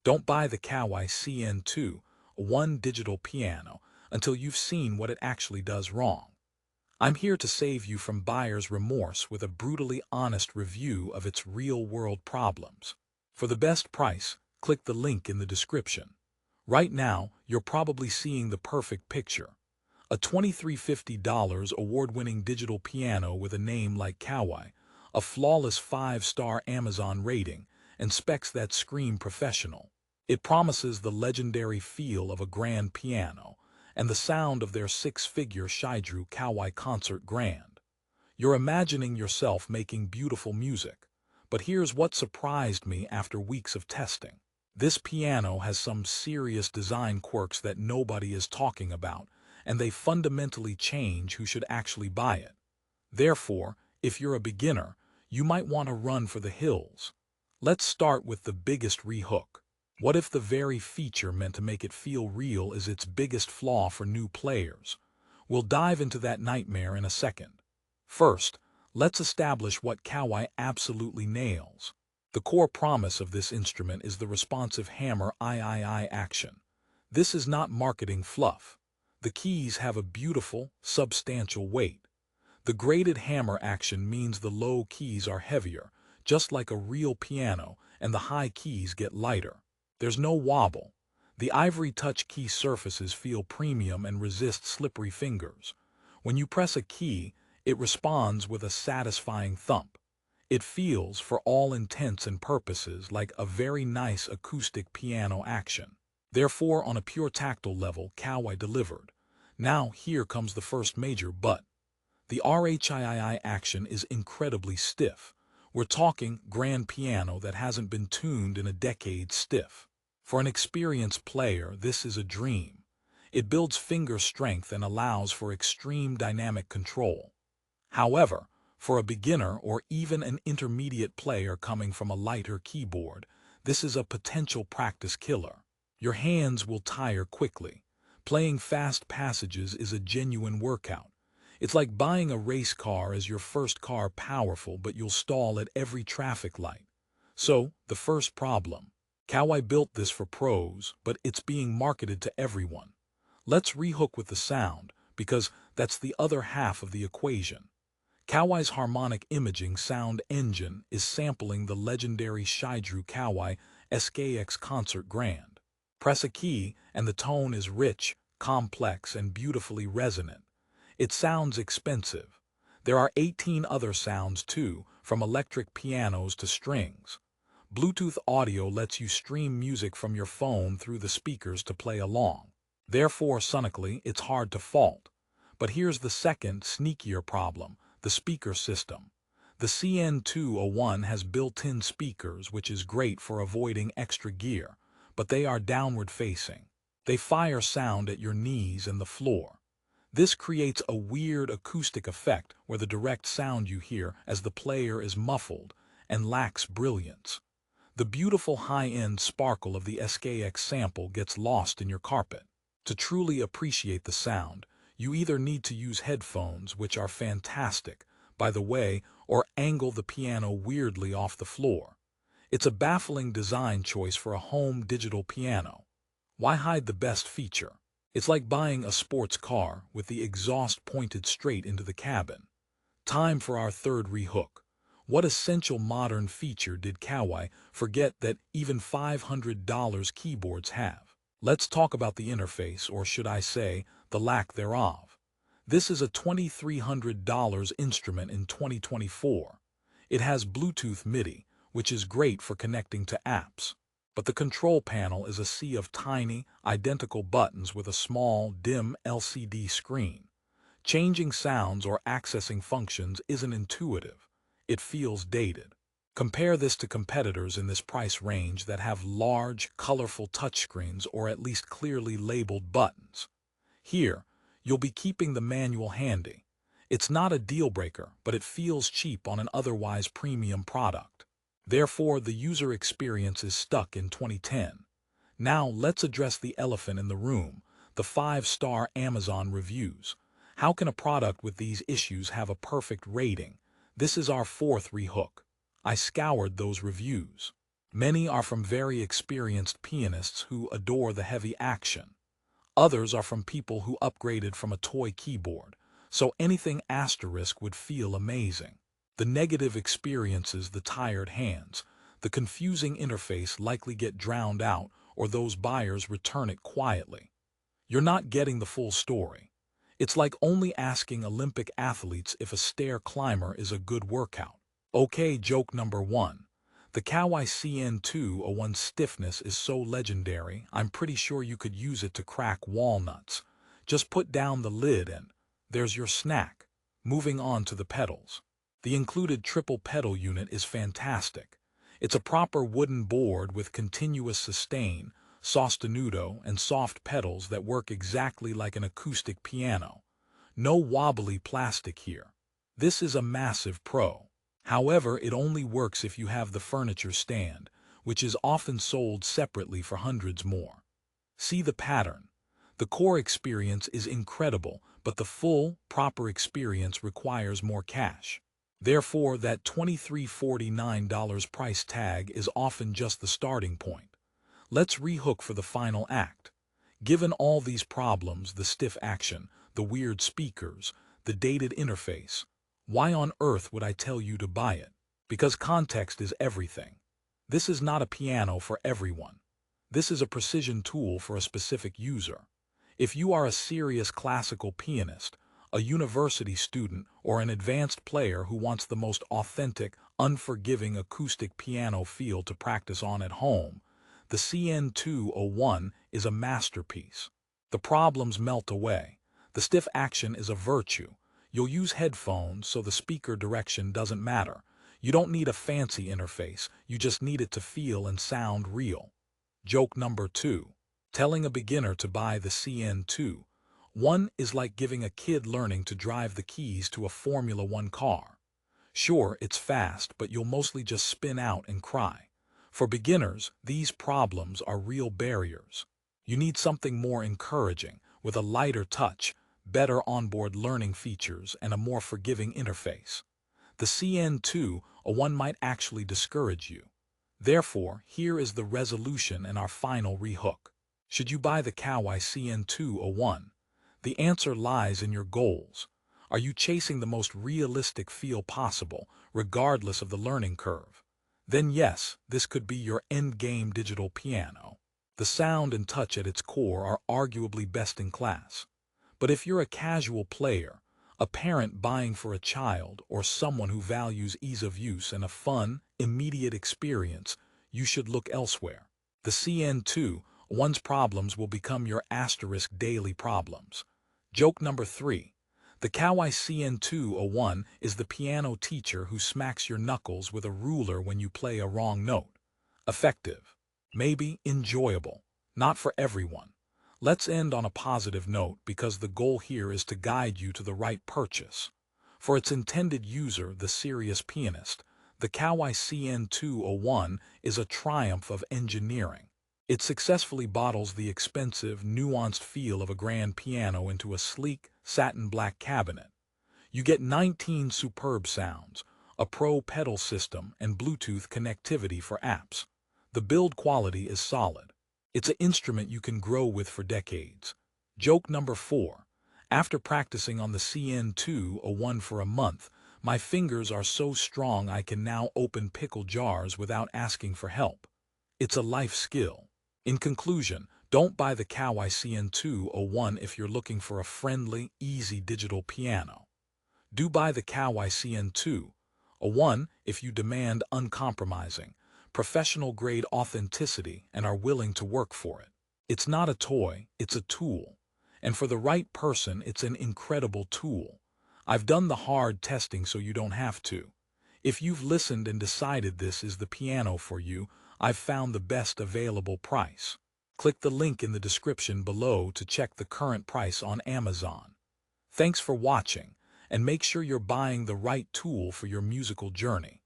Don't buy the Kawai CN201 digital piano until you've seen what it actually does wrong. I'm here to save you from buyer's remorse with a brutally honest review of its real-world problems. For the best price, click the link in the description. Right now, you're probably seeing the perfect picture. A $2,350 award-winning digital piano with a name like Kawai, a flawless 5-star Amazon rating, and specs that scream professional. It promises the legendary feel of a grand piano and the sound of their 6-figure Shigeru Kawai concert grand. You're imagining yourself making beautiful music, but here's what surprised me after weeks of testing. This piano has some serious design quirks that nobody is talking about, and they fundamentally change who should actually buy it. Therefore, if you're a beginner, you might want to run for the hills. Let's start with the biggest rehook. What if the very feature meant to make it feel real is its biggest flaw for new players? We'll dive into that nightmare in a second. First, let's establish what Kawai absolutely nails. The core promise of this instrument is the responsive hammer III action. This is not marketing fluff. The keys have a beautiful, substantial weight. The graded hammer action means the low keys are heavier, just like a real piano, and the high keys get lighter. There's no wobble. The ivory touch key surfaces feel premium and resist slippery fingers. When you press a key, it responds with a satisfying thump. It feels, for all intents and purposes, like a very nice acoustic piano action. Therefore, on a pure tactile level, Kawai delivered. Now, here comes the first major but. The RHII action is incredibly stiff. We're talking grand piano that hasn't been tuned in a decade stiff. For an experienced player, this is a dream. It builds finger strength and allows for extreme dynamic control. However, for a beginner or even an intermediate player coming from a lighter keyboard, this is a potential practice killer. Your hands will tire quickly. Playing fast passages is a genuine workout. It's like buying a race car as your first car, powerful, but you'll stall at every traffic light. So, the first problem. Kawai built this for pros, but it's being marketed to everyone. Let's rehook with the sound, because that's the other half of the equation. Kawai's harmonic imaging sound engine is sampling the legendary Shigeru Kawai SK-EX concert grand. Press a key, and the tone is rich, complex, and beautifully resonant. It sounds expensive. There are 18 other sounds too, from electric pianos to strings. Bluetooth audio lets you stream music from your phone through the speakers to play along. Therefore, sonically, it's hard to fault. But here's the second, sneakier problem, the speaker system. The CN201 has built-in speakers, which is great for avoiding extra gear, but they are downward-facing. They fire sound at your knees and the floor. This creates a weird acoustic effect where the direct sound you hear as the player is muffled and lacks brilliance. The beautiful high-end sparkle of the SK-EX sample gets lost in your carpet. To truly appreciate the sound, you either need to use headphones, which are fantastic, by the way, or angle the piano weirdly off the floor. It's a baffling design choice for a home digital piano. Why hide the best feature? It's like buying a sports car with the exhaust pointed straight into the cabin. Time for our third rehook. What essential modern feature did Kawai forget that even $500 keyboards have? Let's talk about the interface, or should I say, the lack thereof. This is a $2,300 instrument in 2024. It has Bluetooth MIDI, which is great for connecting to apps. But the control panel is a sea of tiny, identical buttons with a small, dim LCD screen. Changing sounds or accessing functions isn't intuitive. It feels dated. Compare this to competitors in this price range that have large, colorful touchscreens or at least clearly labeled buttons. Here, you'll be keeping the manual handy. It's not a deal breaker, but it feels cheap on an otherwise premium product. Therefore, the user experience is stuck in 2010. Now, let's address the elephant in the room, the 5-star Amazon reviews. How can a product with these issues have a perfect rating? This is our fourth rehook. I scoured those reviews. Many are from very experienced pianists who adore the heavy action. Others are from people who upgraded from a toy keyboard, so anything asterisk would feel amazing. The negative experiences, the tired hands, the confusing interface likely get drowned out, or those buyers return it quietly. You're not getting the full story. It's like only asking Olympic athletes if a stair climber is a good workout. Okay, joke number 1. The Kawai CN201 stiffness is so legendary, I'm pretty sure you could use it to crack walnuts. Just put down the lid and there's your snack. Moving on to the pedals. The included triple pedal unit is fantastic. It's a proper wooden board with continuous sustain, sostenuto, and soft pedals that work exactly like an acoustic piano. No wobbly plastic here. This is a massive pro. However, it only works if you have the furniture stand, which is often sold separately for hundreds more. See the pattern. The core experience is incredible, but the full, proper experience requires more cash. Therefore, that $23.49 price tag is often just the starting point. Let's rehook for the final act. Given all these problems, the stiff action, the weird speakers, the dated interface, why on earth would I tell you to buy it? Because context is everything. This is not a piano for everyone. This is a precision tool for a specific user. If you are a serious classical pianist, a university student, or an advanced player who wants the most authentic, unforgiving acoustic piano feel to practice on at home, the CN201 is a masterpiece. The problems melt away. The stiff action is a virtue. You'll use headphones, so the speaker direction doesn't matter. You don't need a fancy interface, you just need it to feel and sound real. Joke number 2. Telling a beginner to buy the CN201 is like giving a kid learning to drive the keys to a Formula One car. Sure, it's fast, but you'll mostly just spin out and cry. For beginners, these problems are real barriers. You need something more encouraging, with a lighter touch, better onboard learning features, and a more forgiving interface. The CN201 might actually discourage you. Therefore, here is the resolution and our final rehook. Should you buy the Kawai CN201? The answer lies in your goals. Are you chasing the most realistic feel possible, regardless of the learning curve? Then yes, this could be your endgame digital piano. The sound and touch at its core are arguably best in class. But if you're a casual player, a parent buying for a child, or someone who values ease of use and a fun, immediate experience, you should look elsewhere. The CN201's problems will become your asterisk daily problems. Joke number 3. The Kawai CN201 is the piano teacher who smacks your knuckles with a ruler when you play a wrong note. Effective. Maybe enjoyable. Not for everyone. Let's end on a positive note because the goal here is to guide you to the right purchase. For its intended user, the serious pianist, the Kawai CN201 is a triumph of engineering. It successfully bottles the expensive, nuanced feel of a grand piano into a sleek, satin black cabinet. You get 19 superb sounds, a pro pedal system, and Bluetooth connectivity for apps. The build quality is solid. It's an instrument you can grow with for decades. Joke number 4. After practicing on the CN201 for a month, my fingers are so strong I can now open pickle jars without asking for help. It's a life skill. In conclusion, don't buy the Kawai CN201 if you're looking for a friendly, easy digital piano. Do buy the Kawai CN201 if you demand uncompromising, professional-grade authenticity and are willing to work for it. It's not a toy, it's a tool. And for the right person, it's an incredible tool. I've done the hard testing so you don't have to. If you've listened and decided this is the piano for you, I've found the best available price. Click the link in the description below to check the current price on Amazon. Thanks for watching, and make sure you're buying the right tool for your musical journey.